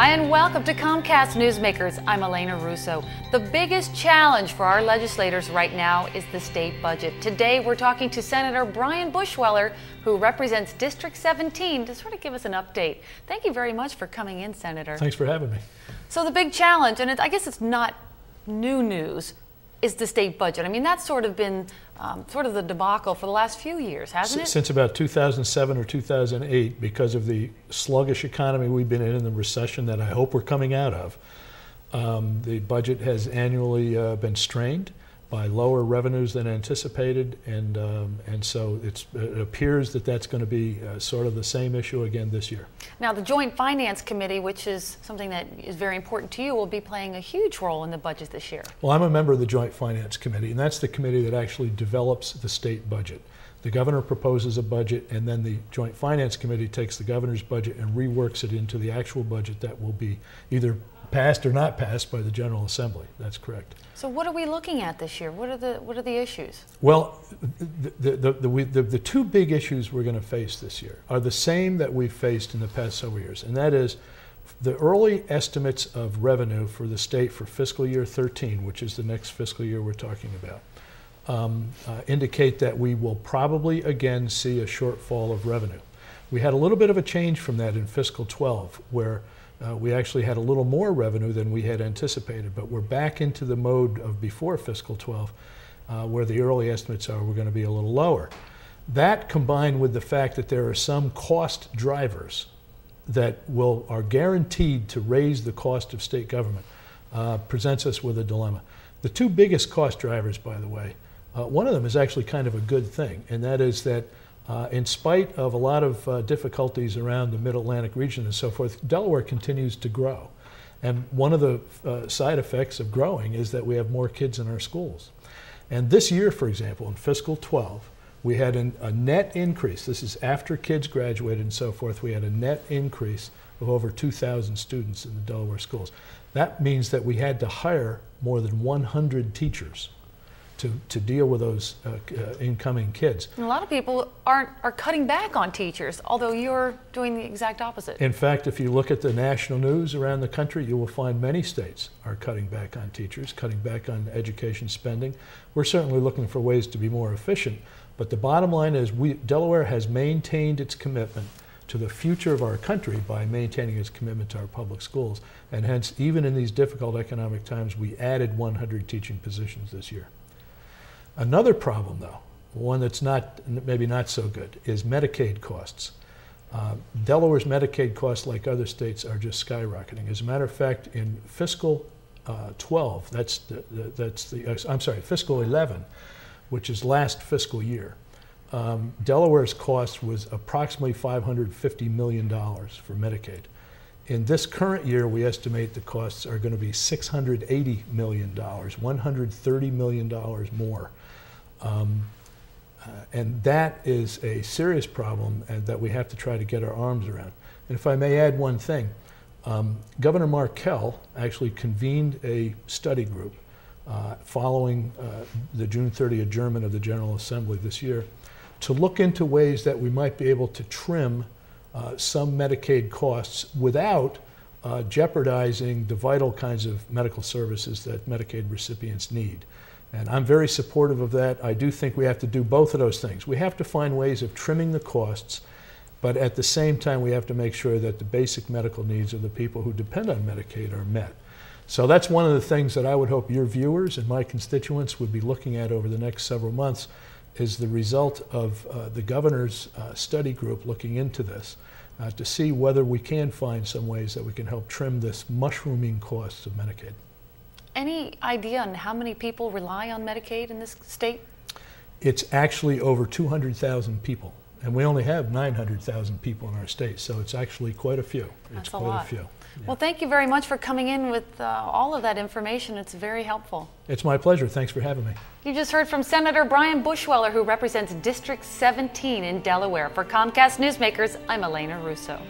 Hi, and welcome to Comcast Newsmakers. I'm Elena Russo. The biggest challenge for our legislators right now is the state budget. Today we're talking to Senator Brian Bushweller, who represents District 17, to sort of give us an update. Thank you very much for coming in, Senator. Thanks for having me. So the big challenge, and I guess it's not new news, is the state budget. I mean, that's sort of been sort of the debacle for the last few years, hasn't it? Since about 2007 or 2008, because of the sluggish economy we've been in and the recession that I hope we're coming out of, the budget has annually been strained by lower revenues than anticipated, and so it appears that that's going to be sort of the same issue again this year. Now, the Joint Finance Committee, which is something that is very important to you, will be playing a huge role in the budget this year. Well, I'm a member of the Joint Finance Committee, and that's the committee that actually develops the state budget. The governor proposes a budget, and then the Joint Finance Committee takes the governor's budget and reworks it into the actual budget that will be either passed or not passed by the General Assembly. That's correct. So what are we looking at this year? What are the issues? Well, the two big issues we're going to face this year are the same that we've faced in the past several years, and that is the early estimates of revenue for the state for fiscal year 13, which is the next fiscal year we're talking about, indicate that we will probably again see a shortfall of revenue. We had a little bit of a change from that in fiscal 12, where we actually had a little more revenue than we had anticipated, but we're back into the mode of before fiscal 12, where the early estimates are we're going to be a little lower. That, combined with the fact that there are some cost drivers that are guaranteed to raise the cost of state government, presents us with a dilemma. The two biggest cost drivers, by the way, one of them is actually kind of a good thing, and that is that in spite of a lot of difficulties around the Mid-Atlantic region and so forth, Delaware continues to grow. And one of the side effects of growing is that we have more kids in our schools. And this year, for example, in fiscal 12, we had a net increase. This is after kids graduated and so forth. We had a net increase of over 2,000 students in the Delaware schools. That means that we had to hire more than 100 teachers to deal with those incoming kids. And a lot of people are cutting back on teachers, although you're doing the exact opposite. In fact, if you look at the national news around the country, you will find many states are cutting back on teachers, cutting back on education spending. We're certainly looking for ways to be more efficient, but the bottom line is Delaware has maintained its commitment to the future of our country by maintaining its commitment to our public schools, and hence, even in these difficult economic times, we added 100 teaching positions this year. Another problem, though, one that's maybe not so good, is Medicaid costs. Delaware's Medicaid costs, like other states, are just skyrocketing. As a matter of fact, in fiscal 12, fiscal 11, which is last fiscal year, Delaware's cost was approximately $550 million for Medicaid. In this current year, we estimate the costs are going to be $680 million, $130 million more. And that is a serious problem and that we have to try to get our arms around. And if I may add one thing, Governor Markell actually convened a study group following the June 30 adjournment of the General Assembly this year to look into ways that we might be able to trim some Medicaid costs without jeopardizing the vital kinds of medical services that Medicaid recipients need. And I'm very supportive of that. I do think we have to do both of those things. We have to find ways of trimming the costs, but at the same time we have to make sure that the basic medical needs of the people who depend on Medicaid are met. So that's one of the things that I would hope your viewers and my constituents would be looking at over the next several months, is the result of the governor's study group looking into this to see whether we can find some ways that we can help trim this mushrooming costs of Medicaid. Any idea on how many people rely on Medicaid in this state? It's actually over 200,000 people, and we only have 900,000 people in our state, so it's actually quite a few. That's a lot. Yeah. Well, thank you very much for coming in with all of that information. It's very helpful. It's my pleasure. Thanks for having me. You just heard from Senator Brian Bushweller, who represents District 17 in Delaware. For Comcast Newsmakers, I'm Elena Russo.